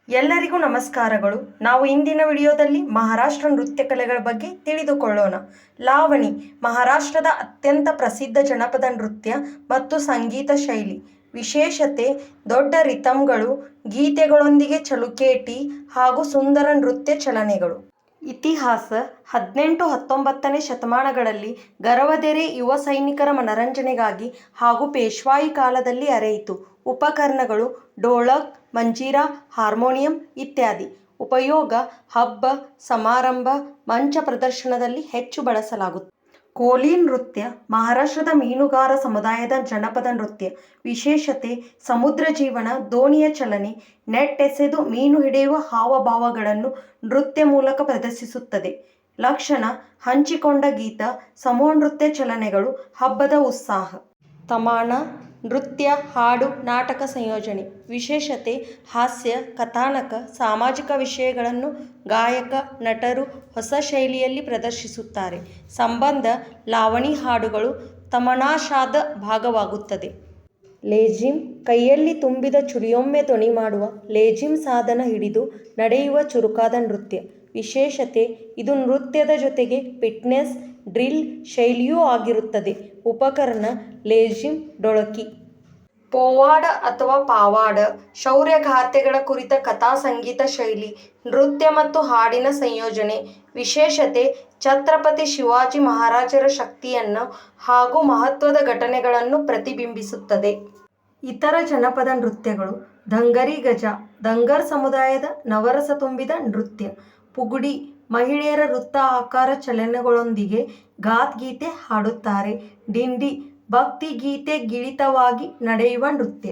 ಎಲ್ಲರಿಗೂ ನಮಸ್ಕಾರಗಳು. ನಾವು ಇಂದಿನ ವಿಡಿಯೋದಲ್ಲಿ ಮಹಾರಾಷ್ಟ್ರ ನೃತ್ಯ ಕಲೆಗಳ ಬಗ್ಗೆ ತಿಳಿದುಕೊಳ್ಳೋಣ. ಲಾವಣಿ ಮಹಾರಾಷ್ಟ್ರದ ಅತ್ಯಂತ ಪ್ರಸಿದ್ಧ ಜನಪದ ನೃತ್ಯ ಮತ್ತು ಸಂಗೀತ ಶೈಲಿ. ವಿಶೇಷತೆ ದೊಡ್ಡ ರಿಥಮ್ಗಳು, ಗೀತೆಗಳೊಂದಿಗೆ ಚಳುಕೇಟಿ ಹಾಗೂ ಸುಂದರ ನೃತ್ಯ ಚಲನೆಗಳು. ಇತಿಹಾಸ 18-19ನೇ ಶತಮಾನಗಳಲ್ಲಿ ಗರವದೆರೆ ಯುವ ಸೈನಿಕರ ಮನರಂಜನೆಗಾಗಿ ಹಾಗೂ ಪೇಶ್ವಾಯಿ ಕಾಲದಲ್ಲಿ ಅರೆಯಿತು. ಉಪಕರಣಗಳು ಡೋಲಕ್, ಮಂಜೀರಾ, ಹಾರ್ಮೋನಿಯಂ ಇತ್ಯಾದಿ. ಉಪಯೋಗ ಹಬ್ಬ, ಸಮಾರಂಭ, ಮಂಚ ಪ್ರದರ್ಶನದಲ್ಲಿ ಹೆಚ್ಚು ಬಳಸಲಾಗುತ್ತದೆ. ಕೋಲಿ ನೃತ್ಯ ಮಹಾರಾಷ್ಟ್ರದ ಮೀನುಗಾರ ಸಮುದಾಯದ ಜನಪದ ನೃತ್ಯ. ವಿಶೇಷತೆ ಸಮುದ್ರ ಜೀವನ, ದೋಣಿಯ ಚಲನೆ, ನೆಟ್ ಎಸೆದು ಮೀನು ಹಿಡಿಯುವ ಹಾವಭಾವಗಳನ್ನು ನೃತ್ಯ ಮೂಲಕ ಪ್ರದರ್ಶಿಸುತ್ತದೆ. ಲಕ್ಷಣ ಹಂಚಿಕೊಂಡ ಗೀತ, ಸಮೂಹ ನೃತ್ಯ ಚಲನೆಗಳು, ಹಬ್ಬದ ಉತ್ಸಾಹ. ತಮಾಣ ನೃತ್ಯ, ಹಾಡು, ನಾಟಕ ಸಂಯೋಜನೆ. ವಿಶೇಷತೆ ಹಾಸ್ಯ, ಕಥಾನಕ, ಸಾಮಾಜಿಕ ವಿಷಯಗಳನ್ನು ಗಾಯಕ ನಟರು ಹೊಸ ಶೈಲಿಯಲ್ಲಿ ಪ್ರದರ್ಶಿಸುತ್ತಾರೆ. ಸಂಬಂಧ ಲಾವಣಿ ಹಾಡುಗಳು ತಮಾಷಾದ ಭಾಗವಾಗುತ್ತದೆ. ಲೇಜಿಮ್ ಕೈಯಲ್ಲಿ ತುಂಬಿದ ಚುರಿಯೊಮ್ಮೆ ಧ್ವನಿ ಮಾಡುವ ಲೇಜಿಮ್ ಸಾಧನ ಹಿಡಿದು ನಡೆಯುವ ಚುರುಕಾದ ನೃತ್ಯ. ವಿಶೇಷತೆ ಇದು ನೃತ್ಯದ ಜೊತೆಗೆ ಫಿಟ್ನೆಸ್, ಡ್ರಿಲ್ ಶೈಲಿಯೂ ಆಗಿರುತ್ತದೆ. ಉಪಕರಣ ಲೇಜಿಮ್, ಡೊಳಕಿ. ಪೋವಾಡ ಅಥವಾ ಪಾವಾಡ ಶೌರ್ಯಗಾಥೆಗಳ ಕುರಿತ ಕಥಾ ಸಂಗೀತ ಶೈಲಿ, ನೃತ್ಯ ಮತ್ತು ಹಾಡಿನ ಸಂಯೋಜನೆ. ವಿಶೇಷತೆ ಛತ್ರಪತಿ ಶಿವಾಜಿ ಮಹಾರಾಜರ ಶಕ್ತಿಯನ್ನು ಹಾಗೂ ಮಹತ್ವದ ಘಟನೆಗಳನ್ನು ಪ್ರತಿಬಿಂಬಿಸುತ್ತದೆ. ಇತರ ಜನಪದ ನೃತ್ಯಗಳು ದಂಗರಿ ಗಜ ದಂಗರ್ ಸಮುದಾಯದ ನವರಸ ತುಂಬಿದ ನೃತ್ಯ. ಪುಗುಡಿ ಮಹಿಳೆಯರ ವೃತ್ತ ಆಕಾರ ಚಲನೆಗಳೊಂದಿಗೆ ಗಾತ್ ಗೀತೆ ಹಾಡುತ್ತಾರೆ. ಡಿಂಡಿ ಭಕ್ತಿ ಗೀತೆ ಗಿಳಿತವಾಗಿ ನಡೆಯುವ ನೃತ್ಯ.